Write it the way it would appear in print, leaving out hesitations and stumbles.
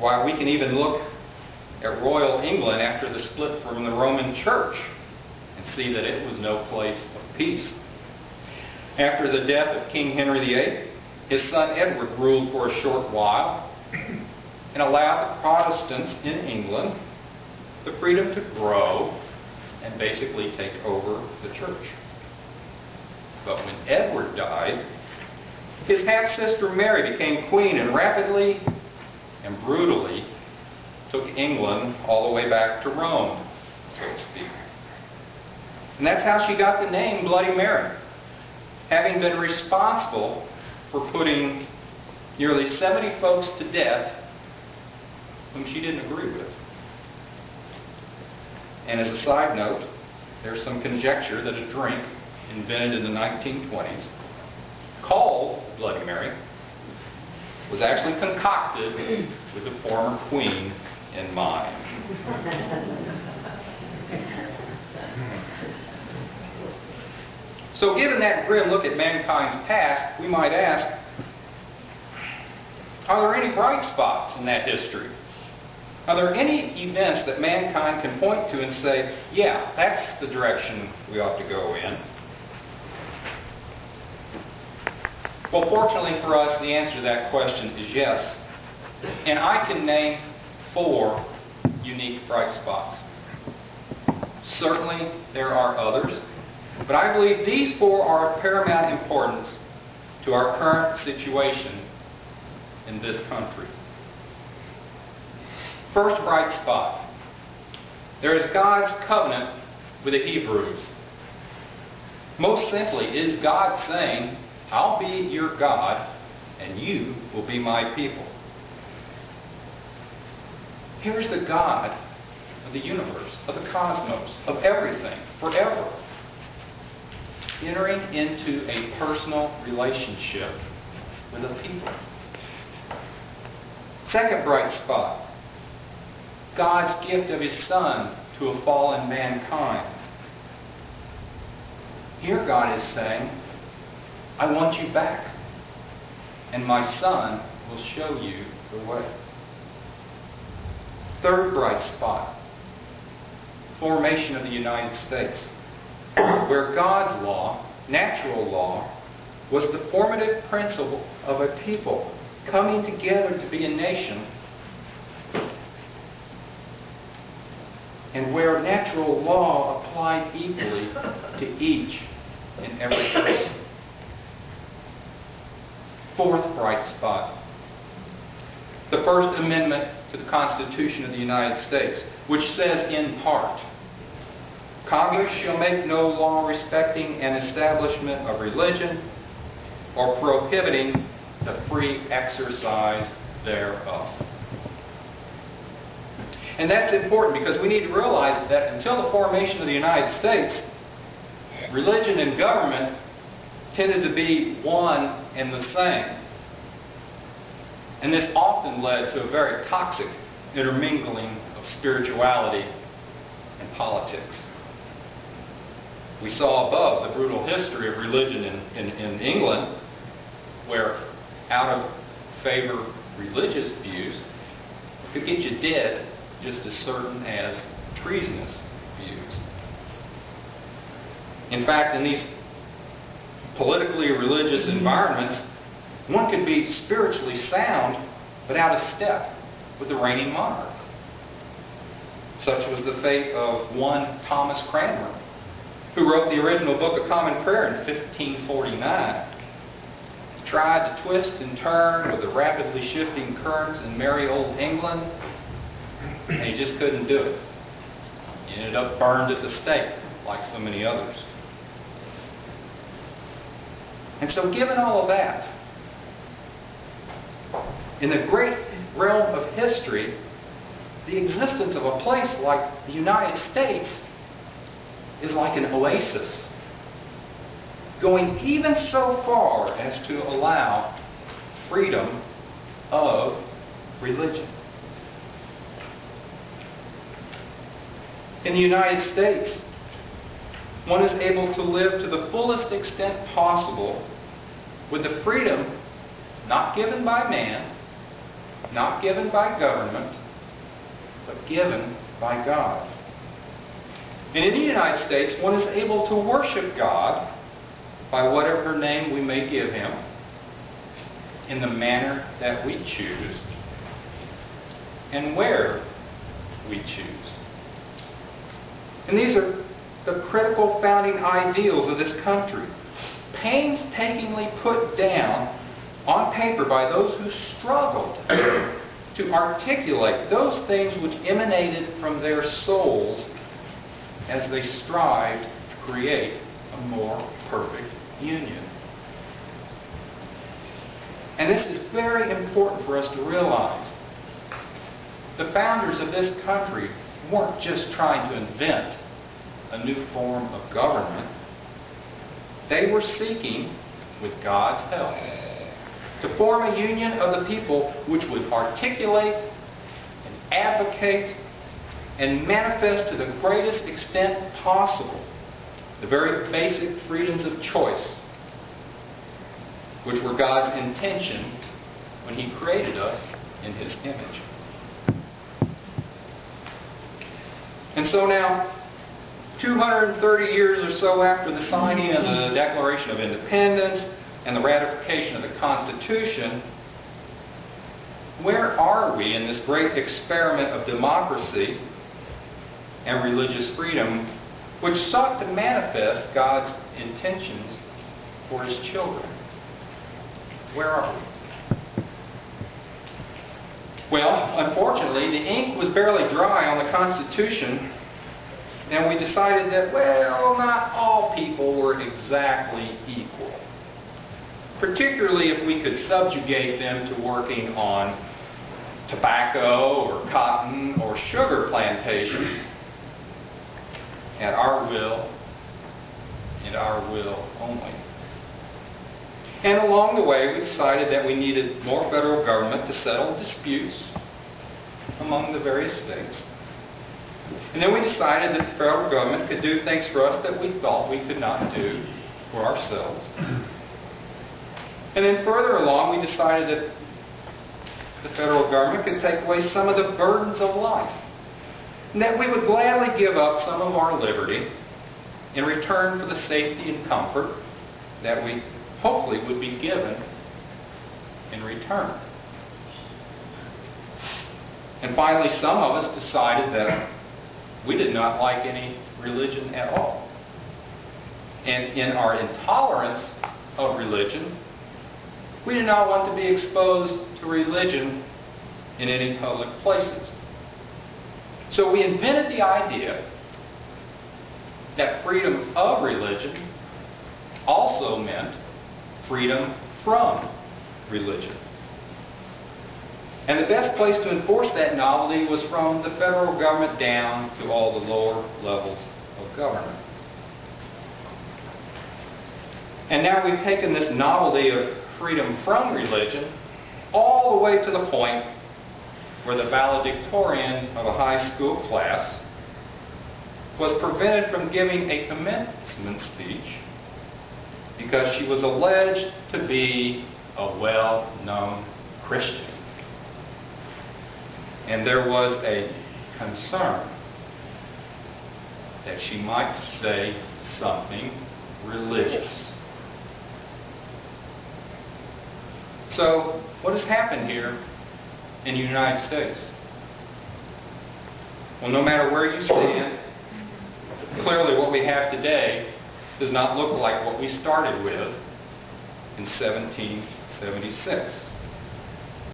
Why, we can even look at royal England after the split from the Roman Church and see that it was no place of peace. After the death of King Henry VIII, his son Edward ruled for a short while and allowed the Protestants in England the freedom to grow and basically take over the church. But when Edward died, his half-sister Mary became queen and rapidly and brutally took England all the way back to Rome, so to speak. And that's how she got the name Bloody Mary, having been responsible for putting nearly 70 folks to death whom she didn't agree with. And as a side note, there's some conjecture that a drink invented in the 1920s called Bloody Mary was actually concocted with the former queen in mind. So given that grim look at mankind's past, we might ask, are there any bright spots in that history? Are there any events that mankind can point to and say, yeah, that's the direction we ought to go in? Well, fortunately for us, the answer to that question is yes. And I can name 4 unique bright spots. Certainly, there are others, but I believe these 4 are of paramount importance to our current situation in this country. First bright spot. There is God's covenant with the Hebrews. Most simply, is God saying, I'll be your God, and you will be my people. Here's the God of the universe, of the cosmos, of everything, forever, entering into a personal relationship with a people. Second bright spot. God's gift of His Son to a fallen mankind. Here God is saying, I want you back, and my Son will show you the way. Third bright spot, formation of the United States, where God's law, natural law, was the formative principle of a people coming together to be a nation, and where natural law applied equally to each and every person. Fourth bright spot, the First Amendment to the Constitution of the United States, which says in part, Congress shall make no law respecting an establishment of religion or prohibiting the free exercise thereof. And that's important because we need to realize that until the formation of the United States, religion and government tended to be one and the same. And this often led to a very toxic intermingling of spirituality and politics. We saw above the brutal history of religion in England, where out-of-favor religious views could get you dead just as certain as treasonous views. In fact, in these politically religious environments, one could be spiritually sound but out of step with the reigning monarch. Such was the fate of one Thomas Cranmer, who wrote the original Book of Common Prayer in 1549. He tried to twist and turn with the rapidly shifting currents in merry old England, and he just couldn't do it. He ended up burned at the stake, like so many others. And so given all of that, in the great realm of history, the existence of a place like the United States is like an oasis, going even so far as to allow freedom of religion. In the United States, one is able to live to the fullest extent possible with the freedom not given by man, not given by government, but given by God. And in the United States, one is able to worship God by whatever name we may give Him, in the manner that we choose, and where we choose. And these are the critical founding ideals of this country, painstakingly put down on paper by those who struggled to articulate those things which emanated from their souls as they strived to create a more perfect union. And this is very important for us to realize. The founders of this country weren't just trying to invent a new form of government. They were seeking, with God's help, to form a union of the people which would articulate and advocate and manifest to the greatest extent possible the very basic freedoms of choice, which were God's intention when He created us in His image. And so now, 230 years or so after the signing of the Declaration of Independence and the ratification of the Constitution, where are we in this great experiment of democracy and religious freedom, which sought to manifest God's intentions for His children? Where are we? Well, unfortunately, the ink was barely dry on the Constitution, and we decided that, well, not all people were exactly equal. Particularly if we could subjugate them to working on tobacco or cotton or sugar plantations at our will and our will only. And along the way, we decided that we needed more federal government to settle disputes among the various states. And then we decided that the federal government could do things for us that we thought we could not do for ourselves. And then further along, we decided that the federal government could take away some of the burdens of life, and that we would gladly give up some of our liberty in return for the safety and comfort that we hopefully would be given in return. And finally, some of us decided that we did not like any religion at all. And in our intolerance of religion, we did not want to be exposed to religion in any public places. So we invented the idea that freedom of religion also meant freedom from religion. And the best place to enforce that novelty was from the federal government down to all the lower levels of government. And now we've taken this novelty of freedom from religion all the way to the point where the valedictorian of a high school class was prevented from giving a commencement speech because she was alleged to be a well-known Christian. And there was a concern that she might say something religious. So, what has happened here in the United States? Well, no matter where you stand, clearly what we have today does not look like what we started with in 1776.